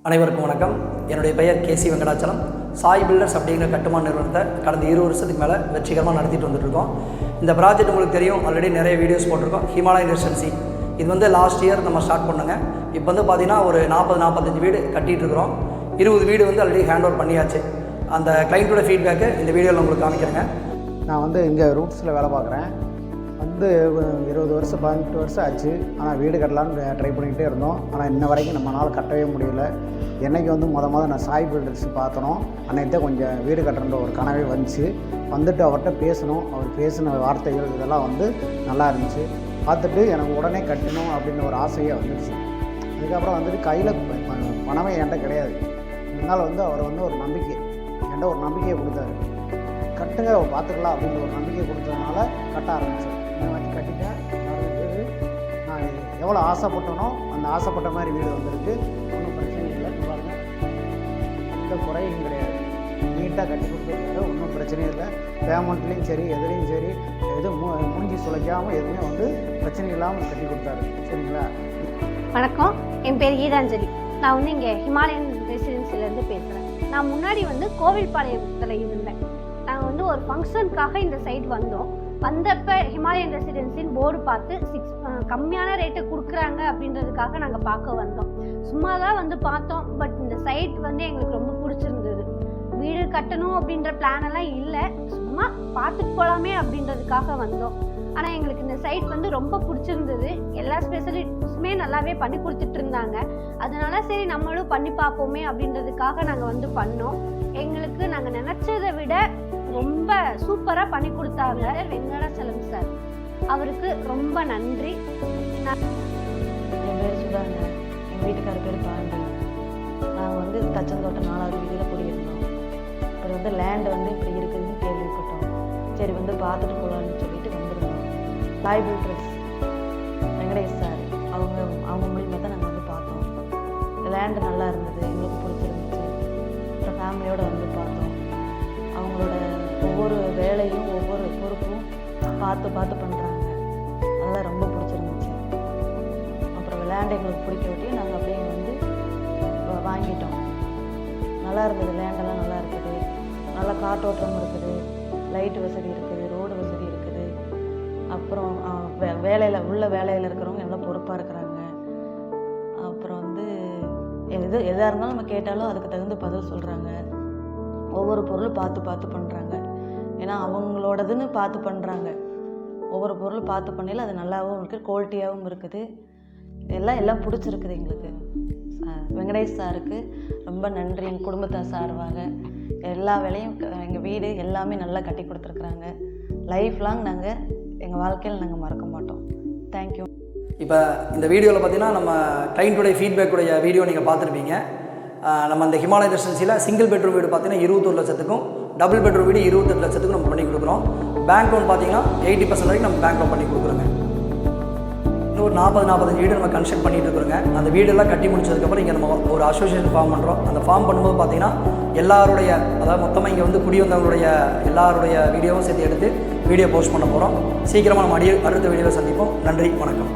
அனைவருக்கும் வணக்கம். என்னுடைய பெயர் கேசி வெங்கடாச்சலம். சாய் பில்டர்ஸ் அப்படிங்கிற கட்டுமான நிறுவனத்தை கடந்த 20 வருஷத்துக்கு மேலே வெற்றிகரமாக நடத்திட்டு வந்துட்டுருக்கோம். இந்த ப்ராஜெக்ட் உங்களுக்கு தெரியும், ஆல்ரெடி நிறைய வீடியோஸ் போட்டிருக்கோம். ஹிமாலயன் ரெசிடென்சி இது லாஸ்ட் இயர் நம்ம ஸ்டார்ட் பண்ணுங்க. இப்போ பார்த்திங்கன்னா ஒரு 40-45 வீடு கட்டிகிட்டு இருக்கிறோம். 20 வீடு ஆல்ரெடி ஹேண்ட் ஓவர் பண்ணியாச்சு. அந்த கிளைண்ட்டோட ஃபீட்பேக்கு இந்த வீடியோவில் உங்களுக்கு காமிக்கிறேங்க. நான் இங்கே ரூட்ஸில் வேலை பார்க்குறேன். 20 வருஷம் 18 வருஷம் ஆச்சு. ஆனால் வீடு கட்டலான்னு ட்ரை பண்ணிக்கிட்டே இருந்தோம். ஆனால் இன்ன வரைக்கும் நம்மளால் கட்டவே முடியல. என்றைக்கு மொதல் நான் சாய் பில்டர்ஸ் பார்த்தனோம், அன்னைக்கு கொஞ்சம் வீடு கட்டுற ஒரு கனவே வந்துச்சு. வந்துட்டு அவர்கிட்ட பேசணும். அவர் பேசின வார்த்தைகள் இதெல்லாம் நல்லா இருந்துச்சு. பார்த்துட்டு எனக்கு உடனே கட்டணும் அப்படின்னு ஒரு ஆசையே வந்துடுச்சு. அதுக்கப்புறம் கையில் பணமே என்கிட்ட கிடையாது. இருந்தாலும் அவர் ஒரு நம்பிக்கை என்கிட்ட ஒரு நம்பிக்கையை கொடுத்தாரு. கட்டுங்க பார்த்துக்கலாம் அப்படின்னு ஒரு நம்பிக்கை கொடுத்ததுனால கட்ட ஆரம்பித்தேன். இந்த மாதிரி கட்டிட்டேன். வீடு நான் எவ்வளோ ஆசைப்பட்டனோ அந்த ஆசைப்பட்ட மாதிரி வீடு வந்திருக்கு. ஒன்றும் பிரச்சனை இல்லை. பாருங்கள், எந்த குறையும் கிடையாது. நீட்டாக கட்டி கொடுத்துருக்காரு. ஒன்றும் பிரச்சனையும் இல்லை. பேமெண்ட்லேயும் சரி, எதுலேயும் சரி, எதுவும் மூஞ்சி சுளைக்காமல் எதுவுமே பிரச்சனை இல்லாமல் கட்டி கொடுத்தாரு. சரிங்களா? வணக்கம், என் பேர் கீதாஞ்சலி. நான் இங்கே ஹிமாலயன் ரெசிடென்சிலேருந்து பேசுகிறேன். நான் முன்னாடி கோவில்பாளையத்தில் இருந்தேன். நாங்கள் ஒரு ஃபங்க்ஷனுக்காக இந்த சைட் வந்தோம். வந்தப்போ ஹிமாலயன் ரெசிடென்சின்னு போர்டு பார்த்து கம்மியான ரேட்டு கொடுக்குறாங்க அப்படின்றதுக்காக நாங்கள் பார்க்க வந்தோம். சும்மா தான் பார்த்தோம். பட் இந்த சைட் எங்களுக்கு ரொம்ப பிடிச்சிருந்தது. வீடு கட்டணும் அப்படின்ற பிளானெல்லாம் இல்லை, சும்மா பார்த்துட்டு போகலாமே அப்படின்றதுக்காக வந்தோம். ஆனால் எங்களுக்கு இந்த சைட் ரொம்ப பிடிச்சிருந்தது. எல்லா ஸ்பெஷலிஸ்ட்டுமே நல்லாவே பண்ணி கொடுத்துட்டு இருந்தாங்க. அதனால சரி நம்மளும் பண்ணி பார்ப்போமே அப்படின்றதுக்காக நாங்கள் பண்ணோம். எங்களுக்கு நாங்கள் நினச்சதை விட ரொம்ப சூப்பராக பண்ணி கொடுத்தாங்க வெங்கடாச்சலம் சார். அவருக்கு ரொம்ப நன்றி. என் பேர் சுதாங்க. எங்கள் வீட்டுக்கார பேர் பாண்டி. நாங்கள் தச்சந்தோட்டம் 4வது வீதியில் குடியிருந்தோம். அப்புறம் லேண்டு இப்படி இருக்குதுன்னு கேள்விப்பட்டோம். சரி பார்த்துட்டு போகலான்னு சொல்லிட்டு வந்திருந்தோம். சாய் பில்டர்ஸ் வெங்கடேஷ் சார் அவங்க மூலியமாக தான் நாங்கள் பார்த்தோம். லேண்டு நல்லா இருந்தது, எங்களுக்கு பிடிச்சிருந்துச்சு. அப்புறம் ஃபேமிலியோடு பார்த்தோம். அவங்களோட ஒவ்வொரு வேலையும் ஒவ்வொரு பொறுப்பும் பார்த்து பண்ணுறாங்க. அதெல்லாம் ரொம்ப பிடிச்சிருந்துச்சு. அப்புறம் லேண்ட் எங்களுக்கு பிடிக்க விட்டி நாங்கள் அப்படியே வாங்கிட்டோம். நல்லா இருந்தது. லேண்டெல்லாம் நல்லா இருக்குது. நல்லா காற்றோட்டம் இருக்குது, லைட்டு வசதி இருக்குது, ரோடு வசதி இருக்குது. அப்புறம் வேலையில் இருக்கிறவங்க எல்லாம் பொறுப்பாக இருக்கிறாங்க. அப்புறம் எதாக இருந்தாலும் நம்ம கேட்டாலும் அதுக்கு தகுந்த பதில் சொல்கிறாங்க. ஒவ்வொரு பொருளும் பார்த்து பண்ணுறாங்க. ஏன்னா அவங்களோடதுன்னு பார்த்து பண்ணுறாங்க. ஒவ்வொரு பொருளும் பார்த்து பண்ணையில் அது நல்லாவும் இருக்குது, குவாலிட்டியாகவும் இருக்குது. எல்லாம் பிடிச்சிருக்குது எங்களுக்கு. வெங்கடேஷ் சாருக்கு ரொம்ப நன்றி. எங்கள் குடும்பத்தார் சார்பாக எல்லா வேலையும் எங்கள் வீடு எல்லாமே நல்லா கட்டி கொடுத்துருக்குறாங்க. லைஃப் லாங் நாங்கள் எங்கள் வாழ்க்கையில் நாங்கள் மறக்க மாட்டோம். தேங்க்யூ. இப்போ இந்த வீடியோவில் பார்த்தீங்கன்னா நம்ம கிளைண்ட்டுடைய ஃபீட்பேக்குடைய வீடியோ நீங்கள் பார்த்துருப்பீங்க. நம்ம அந்த ஹிமாலயன் ரெசிடென்சியில் சிங்கிள் பெட்ரூம் வீடு பார்த்தீங்கன்னா 21 லட்சத்துக்கும், டபுள் பெட்ரூம் வீடு 28 லட்சத்துக்கும் நம்ம பண்ணி கொடுக்குறோம். பேங்க் லோன் பார்த்தீங்கன்னா 80% வரைக்கும் நம்ம பேங்க் லோன் பண்ணி கொடுக்குறோங்க. இன்னும் ஒரு 40-45 வீடு நம்ம கன்ஸ்ட்ரக்ட் பண்ணிட்டு இருக்கிறோங்க. அந்த வீடெல்லாம் கட்டி முடிச்சதுக்கப்புறம் இங்கே நம்ம ஒரு அசோசியேஷன் ஃபார்ம் பண்ணுறோம். அந்த ஃபார்ம் பண்ணும்போது பார்த்தீங்கன்னா எல்லாருடைய, அதாவது மொத்தமாக இங்கே குடி வந்தவங்களுடைய எல்லாருடைய வீடியோவும் சேர்த்து எடுத்து வீடியோ போஸ்ட் பண்ண போகிறோம். சீக்கிரமாக நம்ம அடுத்த வீடியோவை சந்திப்போம். நன்றி, வணக்கம்.